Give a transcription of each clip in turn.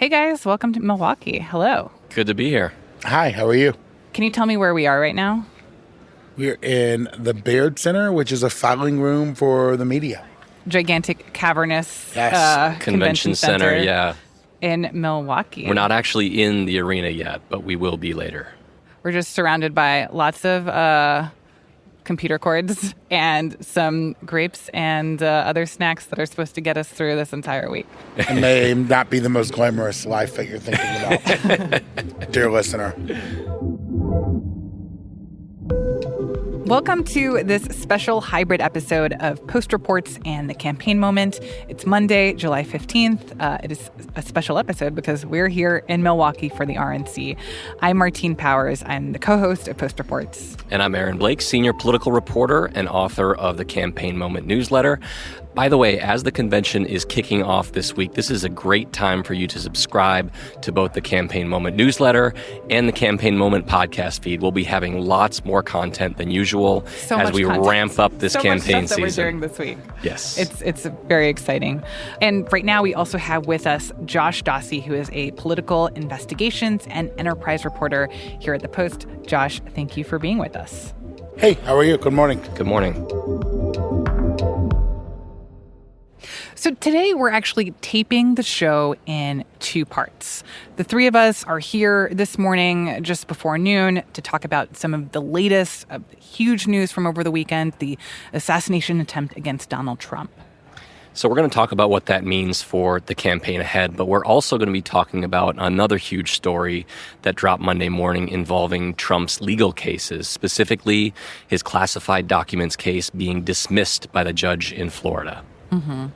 Hey guys, welcome to Milwaukee. Hello. Good to be here. Hi, how are you? Can you tell me where we are right now? We're in the Baird Center, which is a filing room for the media. Gigantic, cavernous Convention center, yeah. In Milwaukee. We're not actually in the arena yet, but we will be later. We're just surrounded by lots of computer cords and some grapes and other snacks that are supposed to get us through this entire week. It may not be the most glamorous life that you're thinking about, dear listener. Welcome to this special hybrid episode of Post Reports and the Campaign Moment. It's Monday, July 15th. It is a special episode because we're here in Milwaukee for the RNC. I'm Martine Powers. I'm the co-host of Post Reports. And I'm Aaron Blake, senior political reporter and author of the Campaign Moment newsletter. By the way, as the convention is kicking off this week, this is a great time for you to subscribe to both the Campaign Moment newsletter and the Campaign Moment podcast feed. We'll be having lots more content than usual as we ramp up this campaign season. That we're doing this week. Yes. It's very exciting. And right now we also have with us Josh Dawsey, who is a political investigations and enterprise reporter here at the Post. Josh, thank you for being with us. Hey, how are you? Good morning. Good morning. So today we're actually taping the show in two parts. The three of us are here this morning just before noon to talk about some of the latest huge news from over the weekend, the assassination attempt against Donald Trump. So we're going to talk about what that means for the campaign ahead, but we're also going to be talking about another huge story that dropped Monday morning involving Trump's legal cases, specifically his classified documents case being dismissed by the judge in Florida. Mm-hmm.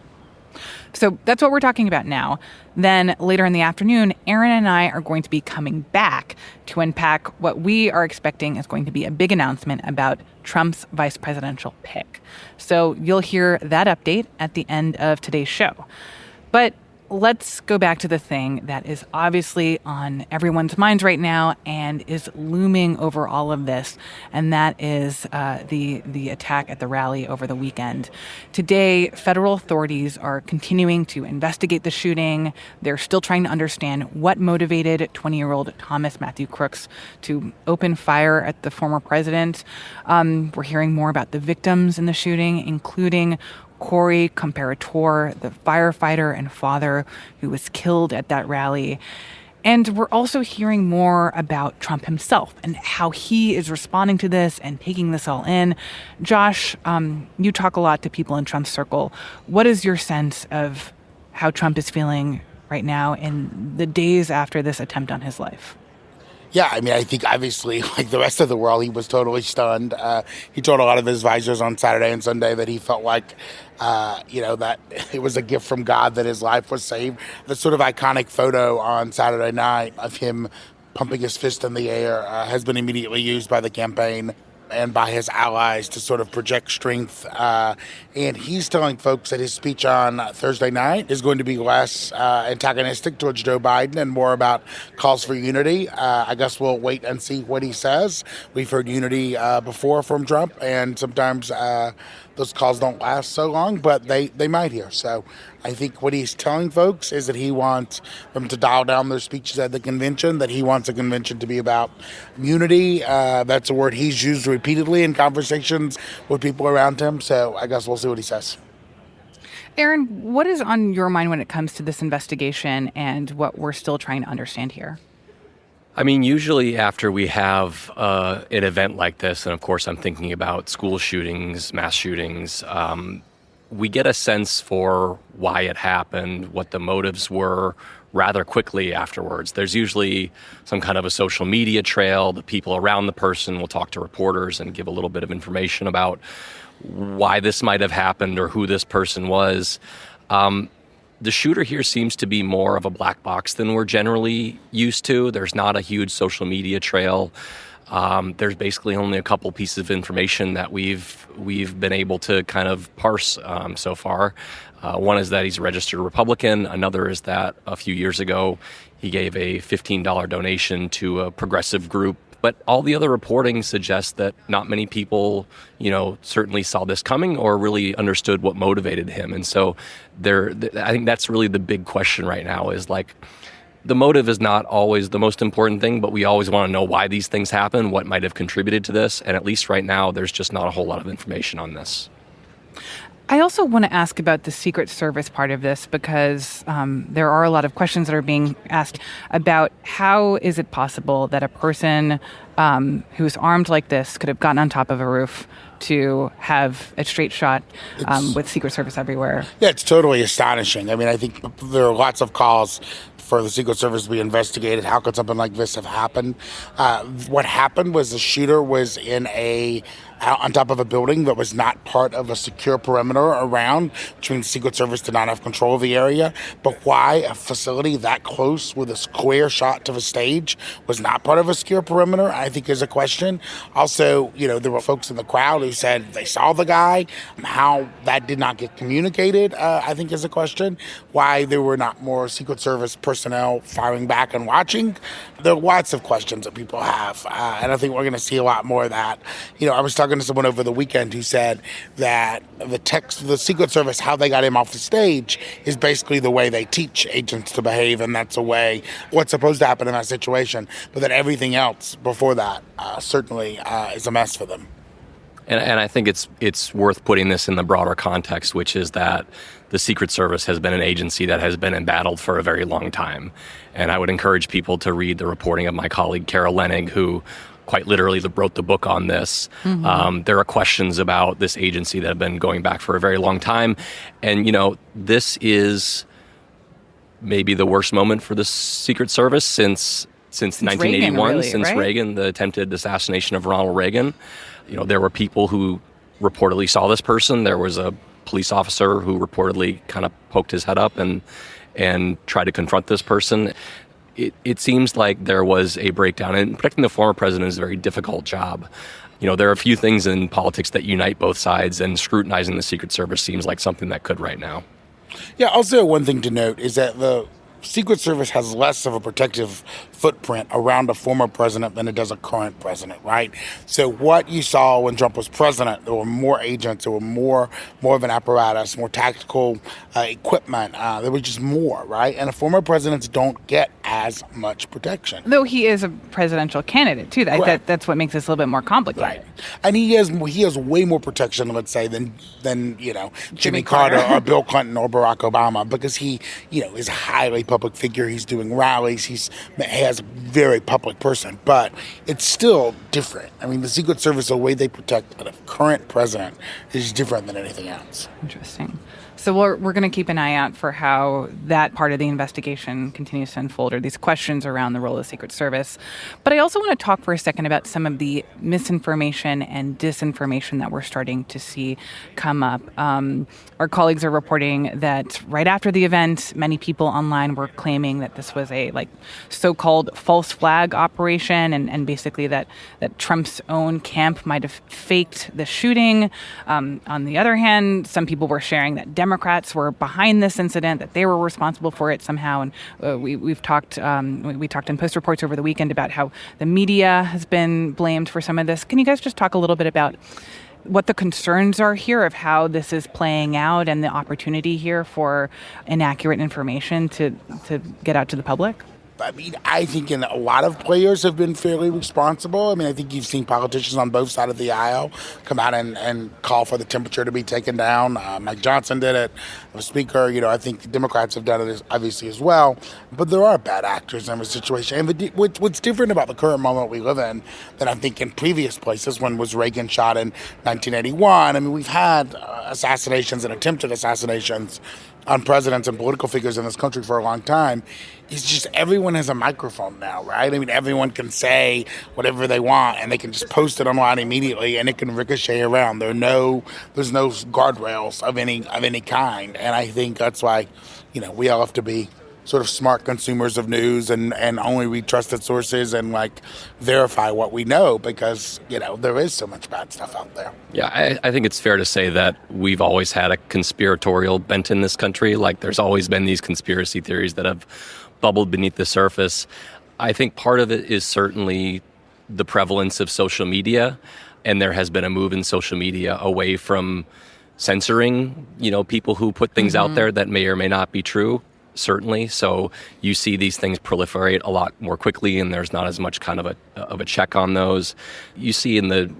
So that's what we're talking about now. Then later in the afternoon, Aaron and I are going to be coming back to unpack what we are expecting is going to be a big announcement about Trump's vice presidential pick. So you'll hear that update at the end of today's show. But let's go back to the thing that is obviously on everyone's minds right now and is looming over all of this, and that is the attack at the rally over the weekend. Today, federal authorities are continuing to investigate the shooting. They're still trying to understand what motivated 20-year-old Thomas Matthew Crooks to open fire at the former president. We're hearing more about the victims in the shooting, including Corey Comparator, the firefighter and father who was killed at that rally. And we're also hearing more about Trump himself and how he is responding to this and taking this all in. Josh, you talk a lot to people in Trump's circle. What is your sense of how Trump is feeling right now in the days after this attempt on his life? Yeah, I mean, I think obviously, like the rest of the world, he was totally stunned. He told a lot of his advisors on Saturday and Sunday that he felt like, that it was a gift from God that his life was saved. The sort of iconic photo on Saturday night of him pumping his fist in the air has been immediately used by the campaign and by his allies to sort of project strength. And he's telling folks that his speech on Thursday night is going to be less antagonistic towards Joe Biden and more about calls for unity. I guess we'll wait and see what he says. We've heard unity before from Trump, and sometimes those calls don't last so long, but they might here. So I think what he's telling folks is that he wants them to dial down their speeches at the convention, that he wants the convention to be about unity. That's a word he's used repeatedly in conversations with people around him. So I guess we'll see what he says. Aaron, what is on your mind when it comes to this investigation and what we're still trying to understand here? I mean, usually after we have an event like this, and of course I'm thinking about school shootings, mass shootings, we get a sense for why it happened, what the motives were rather quickly afterwards. There's usually some kind of a social media trail. The people around the person will talk to reporters and give a little bit of information about why this might have happened or who this person was. The shooter here seems to be more of a black box than we're generally used to. There's not a huge social media trail. There's basically only a couple pieces of information that we've been able to kind of parse so far. One is that he's a registered Republican. Another is that a few years ago he gave a $15 donation to a progressive group. But all the other reporting suggests that not many people, certainly saw this coming or really understood what motivated him. And so I think that's really the big question right now is like, The motive is not always the most important thing, but we always want to know why these things happen, what might have contributed to this. And at least right now, there's just not a whole lot of information on this. I also want to ask about the Secret Service part of this because there are a lot of questions that are being asked about how is it possible that a person who's armed like this could have gotten on top of a roof to have a straight shot with Secret Service everywhere. Yeah, it's totally astonishing. I mean, I think there are lots of calls for the Secret Service to be investigated. How could something like this have happened? What happened was the shooter was on top of a building that was not part of a secure perimeter around, which means the Secret Service did not have control of the area. But why a facility that close with a square shot to the stage was not part of a secure perimeter, I think is a question. Also, there were folks in the crowd who said they saw the guy. How that did not get communicated, I think is a question. Why there were not more Secret Service personnel firing back and watching. There are lots of questions that people have, and I think we're going to see a lot more of that. I was talking to someone over the weekend who said that the Secret Service, how they got him off the stage, is basically the way they teach agents to behave, and that's what's supposed to happen in that situation. But that everything else before that certainly is a mess for them. And I think it's worth putting this in the broader context, which is that the Secret Service has been an agency that has been embattled for a very long time. And I would encourage people to read the reporting of my colleague, Kara Lenig, who quite literally wrote the book on this. Mm-hmm. There are questions about this agency that have been going back for a very long time. And, this is maybe the worst moment for the Secret Service since 1981, Reagan, really, since right? Reagan, the attempted assassination of Ronald Reagan. There were people who reportedly saw this person. There was a police officer who reportedly kind of poked his head up and tried to confront this person. It seems like there was a breakdown, and protecting the former president is a very difficult job. There are a few things in politics that unite both sides, and scrutinizing the Secret Service seems like something that could right now. Yeah, also one thing to note is that the Secret Service has less of a protective footprint around a former president than it does a current president, right? So what you saw when Trump was president, there were more agents, there were more of an apparatus, more tactical equipment. There was just more, right? And former presidents don't get as much protection. Though he is a presidential candidate, too. That's what makes this a little bit more complicated. Right. And he has way more protection, let's say, than Jimmy Carter or Bill Clinton or Barack Obama, because he, is a highly public figure. He's doing rallies. He has a very public person, but it's still different. I mean, the Secret Service, the way they protect a current president is different than anything else. Interesting. So we're going to keep an eye out for how that part of the investigation continues to unfold, or these questions around the role of the Secret Service. But I also want to talk for a second about some of the misinformation and disinformation that we're starting to see come up. Our colleagues are reporting that right after the event, many people online were claiming that this was a so-called false flag operation, and basically that Trump's own camp might have faked the shooting. On the other hand, some people were sharing that Democrats were behind this incident, that they were responsible for it somehow. And we talked in Post reports over the weekend about how the media has been blamed for some of this. Can you guys just talk a little bit about what the concerns are here of how this is playing out and the opportunity here for inaccurate information to get out to the public? I mean, I think a lot of players have been fairly responsible. I mean, I think you've seen politicians on both sides of the aisle come out and call for the temperature to be taken down. Mike Johnson did it. The Speaker, I think Democrats have done it obviously as well. But there are bad actors in the situation. And what's different about the current moment we live in than I think in previous places, when was Reagan shot in 1981? I mean, we've had assassinations and attempted assassinations on presidents and political figures in this country for a long time. It's just everyone has a microphone now, right? I mean, everyone can say whatever they want, and they can just post it online immediately, and it can ricochet around. There's no guardrails of any kind, and I think that's why, we all have to be sort of smart consumers of news and only read trusted sources and verify what we know, because there is so much bad stuff out there. Yeah, I think it's fair to say that we've always had a conspiratorial bent in this country. There's always been these conspiracy theories that have bubbled beneath the surface. I think part of it is certainly the prevalence of social media, and there has been a move in social media away from censoring, people who put things out there that may or may not be true. certainly. So you see these things proliferate a lot more quickly, and there's not as much kind of a check on those. You see in the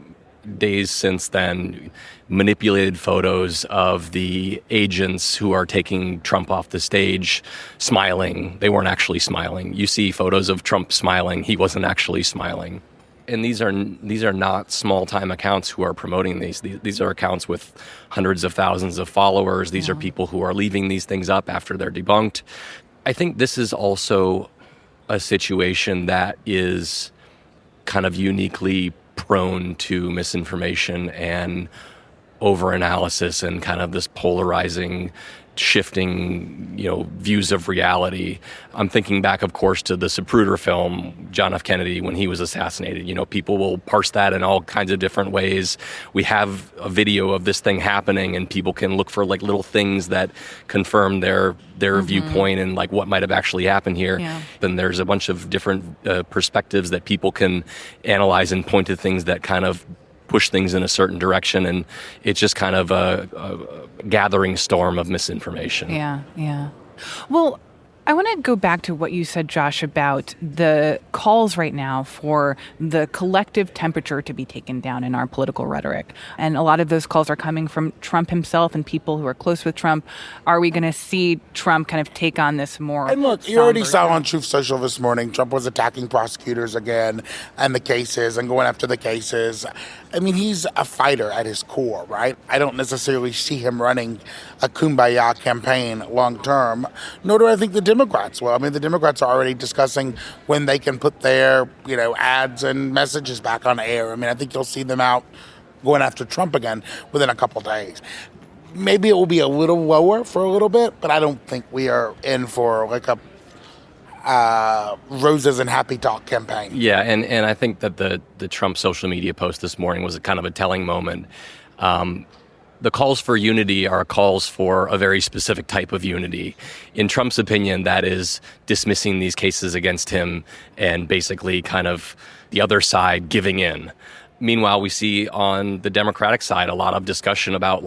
days since then manipulated photos of the agents who are taking Trump off the stage smiling. They weren't actually smiling. You see photos of Trump smiling. He wasn't actually smiling. And these are not small-time accounts who are promoting these. These are accounts with hundreds of thousands of followers. These are people who are leaving these things up after they're debunked. I think this is also a situation that is kind of uniquely prone to misinformation and overanalysis and kind of this polarizing, shifting, views of reality. I'm thinking back, of course, to the Zapruder film, John F. Kennedy, when he was assassinated. People will parse that in all kinds of different ways. We have a video of this thing happening, and people can look for like little things that confirm their viewpoint and like what might have actually happened here. Yeah. Then there's a bunch of different perspectives that people can analyze and point to things that kind of push things in a certain direction, and it's just kind of a gathering storm of misinformation. Yeah. Well, I want to go back to what you said, Josh, about the calls right now for the collective temperature to be taken down in our political rhetoric. And a lot of those calls are coming from Trump himself and people who are close with Trump. Are we going to see Trump kind of take on this more? And look, you already saw on Truth Social this morning, Trump was attacking prosecutors again and the cases and going after the cases. I mean, he's a fighter at his core, right? I don't necessarily see him running a kumbaya campaign long term, nor do I think the Democrats will. I mean, the Democrats are already discussing when they can put their, ads and messages back on air. I mean, I think you'll see them out going after Trump again within a couple days. Maybe it will be a little lower for a little bit, but I don't think we are in for like a roses and happy talk campaign. Yeah, and I think that the Trump social media post this morning was a kind of a telling moment. The calls for unity are calls for a very specific type of unity. In Trump's opinion, that is dismissing these cases against him and basically kind of the other side giving in. Meanwhile, we see on the Democratic side a lot of discussion about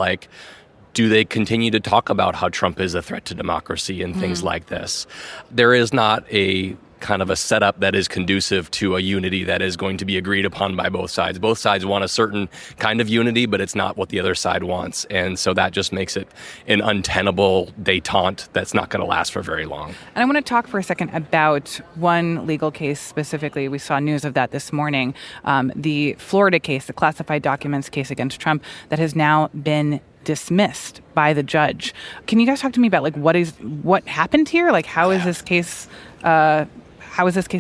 do they continue to talk about how Trump is a threat to democracy and things like this? There is not a kind of a setup that is conducive to a unity that is going to be agreed upon by both sides. Both sides want a certain kind of unity, but it's not what the other side wants. And so that just makes it an untenable détente that's not going to last for very long. And I want to talk for a second about one legal case specifically. We saw news of that this morning. The Florida case, the classified documents case against Trump that has now been dismissed by the judge. Can you guys talk to me about what happened here? How is this case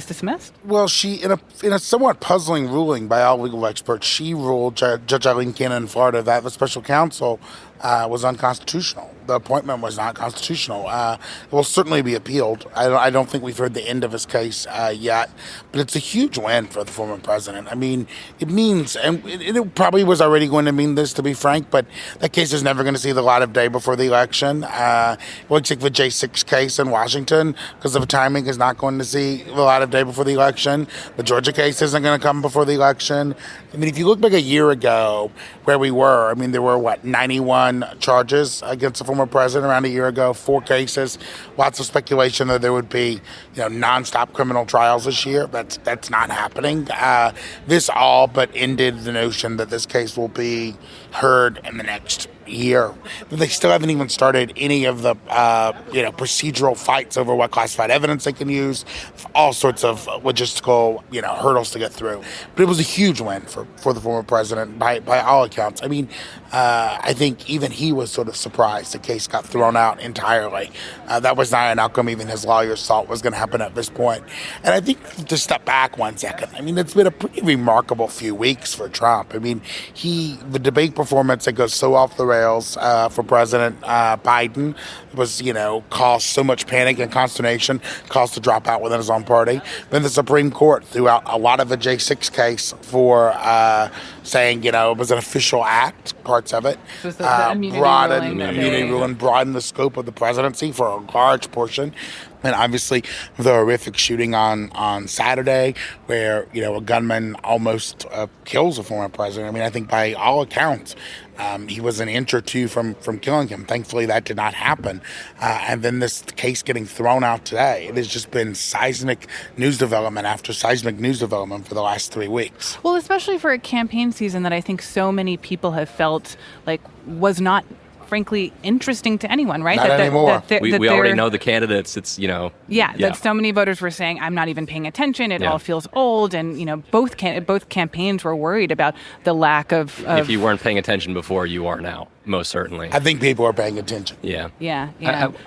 dismissed? Well, she, in a somewhat puzzling ruling by all legal experts, she ruled, Judge Eileen Cannon in Florida, that the special counsel was unconstitutional. The appointment was not constitutional. It will certainly be appealed. I don't think we've heard the end of his case yet, but it's a huge win for the former president. I mean, it means, and it probably was already going to mean this, to be frank, but that case is never going to see the light of day before the election. It looks like the J6 case in Washington, because of timing, is not going to see the light of day before the election. The Georgia case isn't going to come before the election. I mean, if you look back a year ago where we were, I mean, there were, 91 charges against the former president around a year ago, 4 cases, lots of speculation that there would be, nonstop criminal trials this year. That's not happening. This all but ended the notion that this case will be heard in the next year. But they still haven't even started any of the, procedural fights over what classified evidence they can use, all sorts of logistical, hurdles to get through. But it was a huge win for the former president by all accounts. I mean, I think even he was sort of surprised the case got thrown out entirely. That was not an outcome even his lawyers thought was going to happen at this point. And I think to step back 1 second, I mean, it's been a pretty remarkable few weeks for Trump. I mean, the debate performance that goes so off the rails for President Biden was, caused so much panic and consternation, caused to drop out within his own party. Then the Supreme Court threw out a lot of the J6 case for saying, it was an official act, parts of it. So the immunity ruling. Broadened the scope of the presidency for a large portion. And obviously, the horrific shooting on Saturday, where a gunman almost kills a former president. I mean, I think by all accounts, he was an inch or two from killing him. Thankfully, that did not happen. And then this case getting thrown out today. It has just been seismic news development after seismic news development for the last 3 weeks. Well, especially for a campaign season that I think so many people have felt like was not frankly interesting to anyone, right? Not anymore. We already know the candidates. It's, that so many voters were saying, I'm not even paying attention. It all feels old. And, both campaigns were worried about the lack of... If you weren't paying attention before, you are now, most certainly. I think people are paying attention. Yeah. Yeah.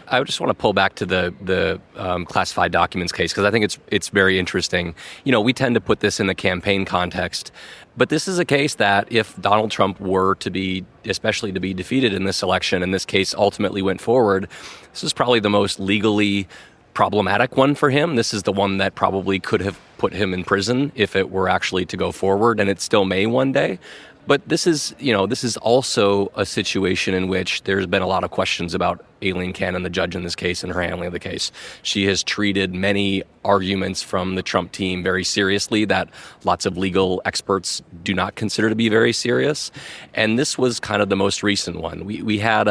I just want to pull back to the classified documents case, because I think it's very interesting. We tend to put this in the campaign context, but this is a case that if Donald Trump were to be defeated in this election and this case ultimately went forward, this is probably the most legally problematic one for him. This is the one that probably could have put him in prison if it were actually to go forward, and it still may one day. But this is also a situation in which there's been a lot of questions about Aileen Cannon, the judge in this case, and her handling of the case. She has treated many arguments from the Trump team very seriously that lots of legal experts do not consider to be very serious. And this was kind of the most recent one. We had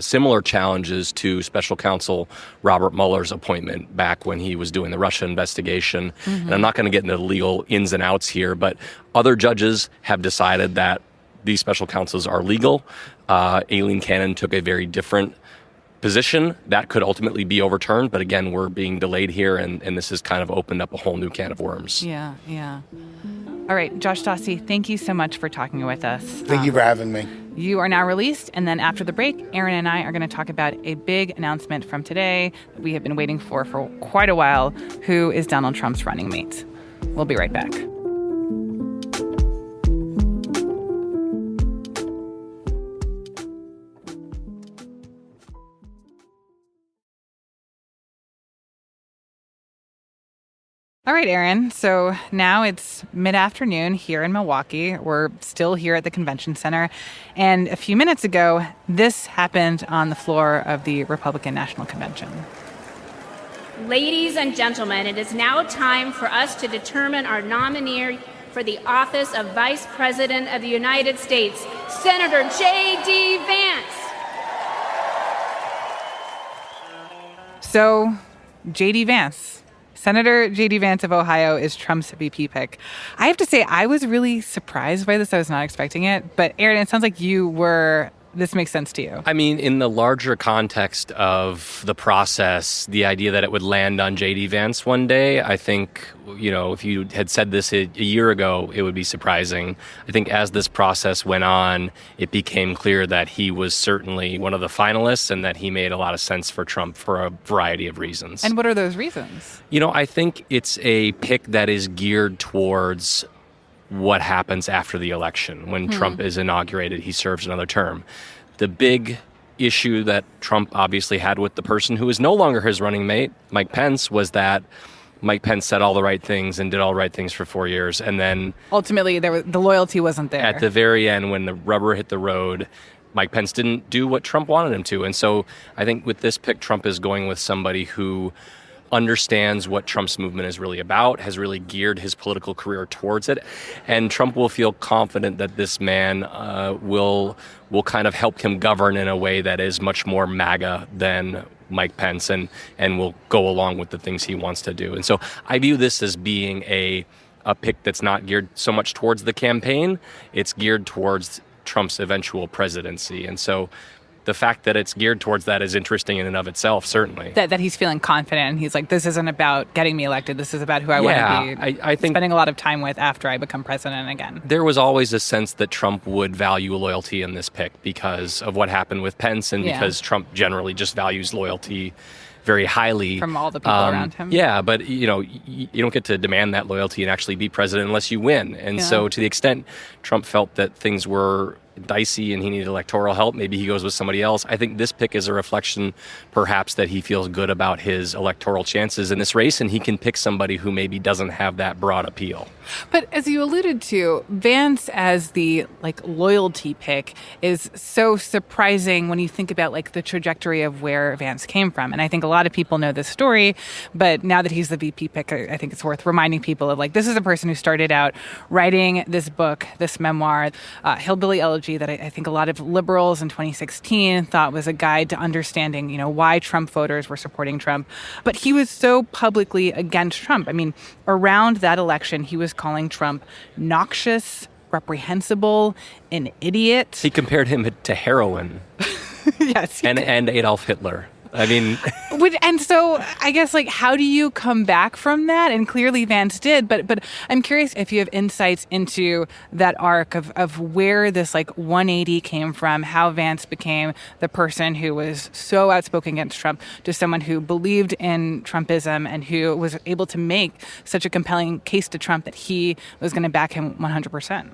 similar challenges to special counsel Robert Mueller's appointment back when he was doing the Russia investigation. Mm-hmm. And I'm not going to get into the legal ins and outs here, but other judges have decided that these special counsels are legal. Aileen Cannon took a very different position that could ultimately be overturned. But again, we're being delayed here, and this has kind of opened up a whole new can of worms. Yeah. All right, Josh Stassi, thank you so much for talking with us. Thank you for having me. You are now released, and then after the break, Aaron and I are going to talk about a big announcement from today that we have been waiting for quite a while. Who is Donald Trump's running mate? We'll be right back. All right, Aaron. So now it's mid-afternoon here in Milwaukee. We're still here at the convention center. And a few minutes ago, this happened on the floor of the Republican National Convention. Ladies and gentlemen, it is now time for us to determine our nominee for the office of Vice President of the United States, Senator J.D. Vance. So, J.D. Vance. Senator J.D. Vance of Ohio is Trump's VP pick. I have to say, I was really surprised by this. I was not expecting it. But Aaron, it sounds like this makes sense to you. I mean, in the larger context of the process, the idea that it would land on J.D. Vance one day, I think, if you had said this a year ago, it would be surprising. I think as this process went on, it became clear that he was certainly one of the finalists and that he made a lot of sense for Trump for a variety of reasons. And what are those reasons? I think it's a pick that is geared towards what happens after the election. When Trump is inaugurated, he serves another term. The big issue that Trump obviously had with the person who is no longer his running mate, Mike Pence, was that Mike Pence said all the right things and did all the right things for 4 years. And then ultimately, the loyalty wasn't there. At the very end, when the rubber hit the road, Mike Pence didn't do what Trump wanted him to. And so I think with this pick, Trump is going with somebody who understands what Trump's movement is really about, has really geared his political career towards it, and Trump will feel confident that this man will kind of help him govern in a way that is much more MAGA than Mike Pence, and will go along with the things he wants to do. And so I view this as being a pick that's not geared so much towards the campaign, it's geared towards Trump's eventual presidency. And so the fact that it's geared towards that is interesting in and of itself, certainly. That he's feeling confident, and he's like, this isn't about getting me elected. This is about who I want to be I think spending a lot of time with after I become president again. There was always a sense that Trump would value loyalty in this pick because of what happened with Pence and because Trump generally just values loyalty very highly. From all the people around him. Yeah, but you don't get to demand that loyalty and actually be president unless you win. And so to the extent Trump felt that things were dicey and he needed electoral help, maybe he goes with somebody else. I think this pick is a reflection, perhaps, that he feels good about his electoral chances in this race, and he can pick somebody who maybe doesn't have that broad appeal. But as you alluded to, Vance as the loyalty pick is so surprising when you think about the trajectory of where Vance came from. And I think a lot of people know this story, but now that he's the VP pick, I think it's worth reminding people of this is a person who started out writing this book, this memoir, Hillbilly Elegy, that I think a lot of liberals in 2016 thought was a guide to understanding, why Trump voters were supporting Trump. But he was so publicly against Trump. I mean, around that election, he was calling Trump noxious, reprehensible, an idiot. He compared him to heroin. Yes. And Adolf Hitler. I mean... And so I guess, how do you come back from that? And clearly Vance did, but I'm curious if you have insights into that arc of where this 180 came from, how Vance became the person who was so outspoken against Trump to someone who believed in Trumpism and who was able to make such a compelling case to Trump that he was going to back him 100%.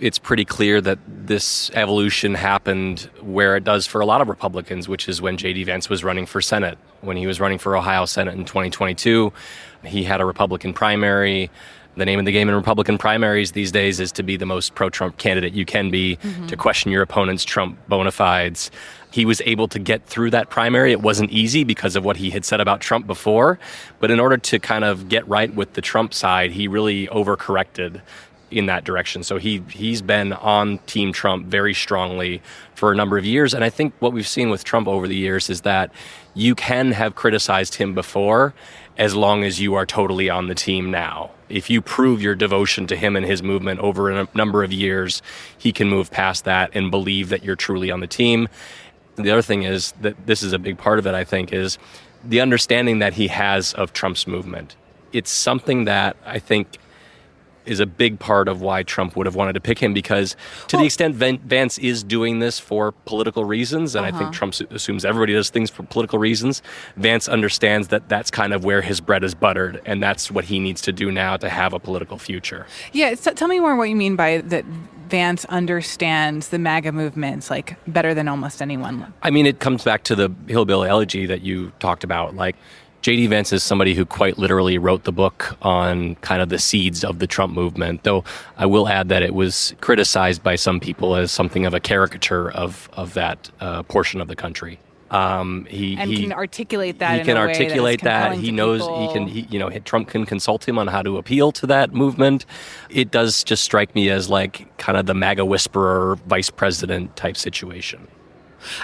It's pretty clear that this evolution happened where it does for a lot of Republicans, which is when J.D. Vance was running for Senate. When he was running for Ohio Senate in 2022, he had a Republican primary. The name of the game in Republican primaries these days is to be the most pro-Trump candidate you can be, to question your opponent's Trump bona fides. He was able to get through that primary. It wasn't easy because of what he had said about Trump before, but in order to kind of get right with the Trump side, he really overcorrected in that direction. So he's been on Team Trump very strongly for a number of years. And I think what we've seen with Trump over the years is that you can have criticized him before as long as you are totally on the team now. If you prove your devotion to him and his movement over a number of years, he can move past that and believe that you're truly on the team. The other thing is that this is a big part of it, I think, is the understanding that he has of Trump's movement. It's something that I think is a big part of why Trump would have wanted to pick him, because to the extent Vance is doing this for political reasons, and I think Trump assumes everybody does things for political reasons, Vance understands that that's kind of where his bread is buttered, and that's what he needs to do now to have a political future. Yeah, so tell me more what you mean by that Vance understands the MAGA movements better than almost anyone. I mean, it comes back to the Hillbilly Elegy that you talked about. J.D. Vance is somebody who quite literally wrote the book on kind of the seeds of the Trump movement, though I will add that it was criticized by some people as something of a caricature of that portion of the country. He can articulate that. He can articulate that. He knows Trump can consult him on how to appeal to that movement. It does just strike me as kind of the MAGA whisperer, vice president type situation.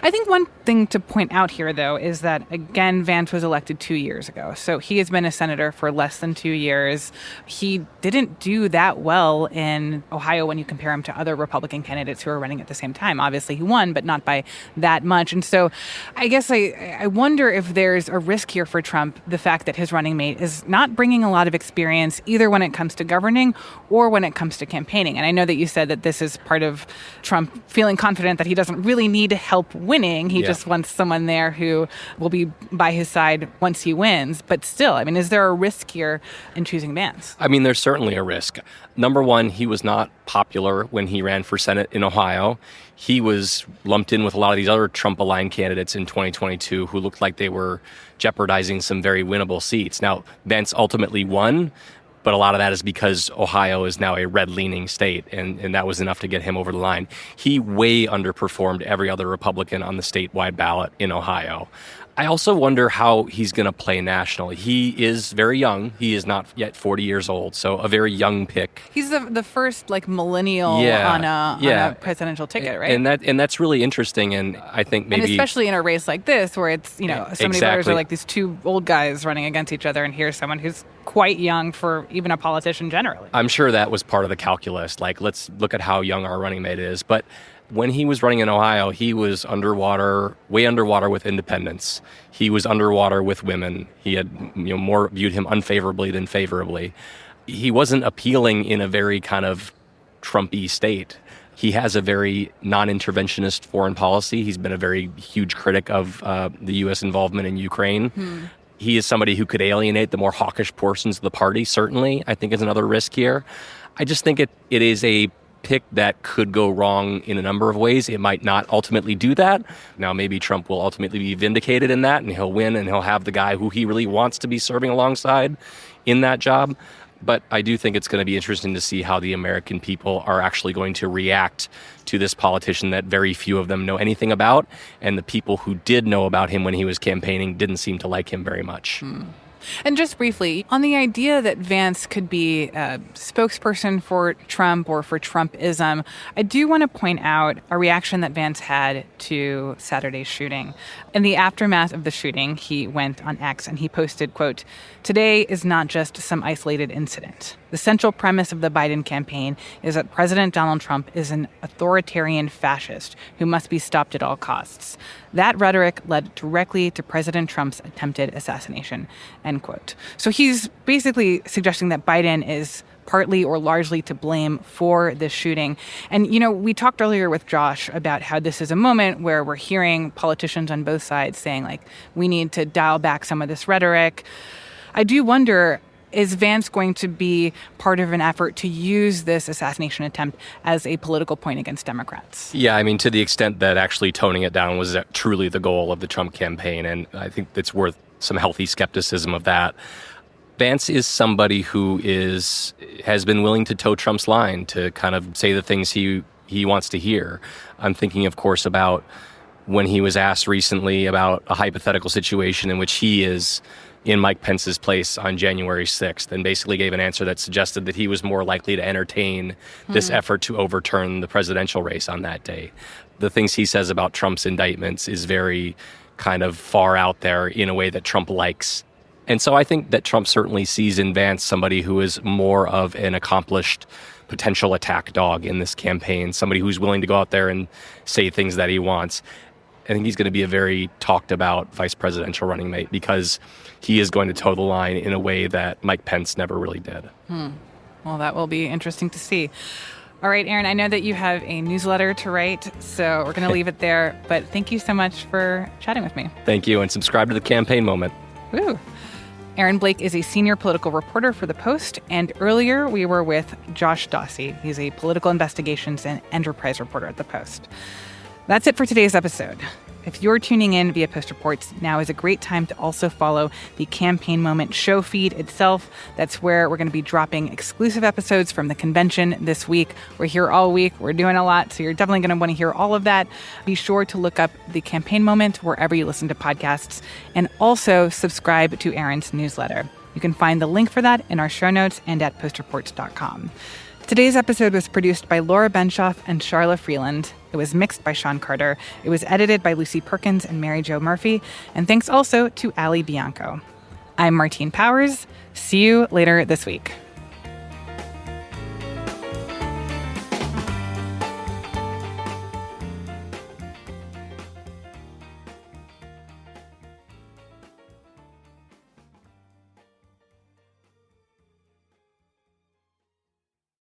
I think one thing to point out here, though, is that, again, Vance was elected 2 years ago. So he has been a senator for less than 2 years. He didn't do that well in Ohio when you compare him to other Republican candidates who are running at the same time. Obviously, he won, but not by that much. And so I guess I wonder if there's a risk here for Trump, the fact that his running mate is not bringing a lot of experience, either when it comes to governing or when it comes to campaigning. And I know that you said that this is part of Trump feeling confident that he doesn't really need help winning. He just wants someone there who will be by his side once he wins. But still, I mean, is there a risk here in choosing Vance? I mean, there's certainly a risk. Number one, he was not popular when he ran for Senate in Ohio. He was lumped in with a lot of these other Trump-aligned candidates in 2022 who looked like they were jeopardizing some very winnable seats. Now, Vance ultimately won, but a lot of that is because Ohio is now a red-leaning state, and that was enough to get him over the line. He way underperformed every other Republican on the statewide ballot in Ohio. I also wonder how he's going to play nationally. He is very young. He is not yet 40 years old, so a very young pick. He's the first millennial on a presidential ticket, right? And that's really interesting, and I think maybe... And especially in a race like this, where it's, so many voters are these two old guys running against each other, and here's someone who's quite young for even a politician generally. I'm sure that was part of the calculus. Let's look at how young our running mate is. But when he was running in Ohio, he was way underwater with independents. He was underwater with women. He had more viewed him unfavorably than favorably. He wasn't appealing in a very kind of Trumpy state. He has a very non-interventionist foreign policy. He's been a very huge critic of the U.S. involvement in Ukraine. He is somebody who could alienate the more hawkish portions of the party, certainly, I think is another risk here. I just think it is a pick that could go wrong in a number of ways. It might not ultimately do that. Now, maybe Trump will ultimately be vindicated in that, and he'll win, and he'll have the guy who he really wants to be serving alongside in that job. But I do think it's going to be interesting to see how the American people are actually going to react to this politician that very few of them know anything about. And the people who did know about him when he was campaigning didn't seem to like him very much. And just briefly, on the idea that Vance could be a spokesperson for Trump or for Trumpism, I do want to point out a reaction that Vance had to Saturday's shooting. In the aftermath of the shooting, he went on X and he posted, quote, "Today is not just some isolated incident. The central premise of the Biden campaign is that President Donald Trump is an authoritarian fascist who must be stopped at all costs. That rhetoric led directly to President Trump's attempted assassination," end quote. So he's basically suggesting that Biden is partly or largely to blame for this shooting. And, we talked earlier with Josh about how this is a moment where we're hearing politicians on both sides saying, like, we need to dial back some of this rhetoric. I do wonder, is Vance going to be part of an effort to use this assassination attempt as a political point against Democrats? Yeah, I mean, to the extent that actually toning it down was truly the goal of the Trump campaign, and I think it's worth some healthy skepticism of that. Vance is somebody who has been willing to toe Trump's line, to kind of say the things he wants to hear. I'm thinking, of course, about when he was asked recently about a hypothetical situation in which he is in Mike Pence's place on January 6th, and basically gave an answer that suggested that he was more likely to entertain this effort to overturn the presidential race on that day. The things he says about Trump's indictments is very kind of far out there in a way that Trump likes. And so I think that Trump certainly sees in Vance somebody who is more of an accomplished potential attack dog in this campaign, somebody who's willing to go out there and say things that he wants. I think he's going to be a very talked about vice presidential running mate because he is going to toe the line in a way that Mike Pence never really did. Well, that will be interesting to see. All right, Aaron, I know that you have a newsletter to write, so we're going to leave it there. But thank you so much for chatting with me. Thank you, and subscribe to The Campaign Moment. Woo. Aaron Blake is a senior political reporter for The Post, and earlier we were with Josh Dawsey. He's a political investigations and enterprise reporter at The Post. That's it for today's episode. If you're tuning in via Post Reports, now is a great time to also follow the Campaign Moment show feed itself. That's where we're going to be dropping exclusive episodes from the convention this week. We're here all week. We're doing a lot, so you're definitely going to want to hear all of that. Be sure to look up the Campaign Moment wherever you listen to podcasts, and also subscribe to Aaron's newsletter. You can find the link for that in our show notes and at postreports.com. Today's episode was produced by Laura Benshoff and Charla Freeland. It was mixed by Sean Carter. It was edited by Lucy Perkins and Mary Jo Murphy. And thanks also to Ali Bianco. I'm Martine Powers. See you later this week.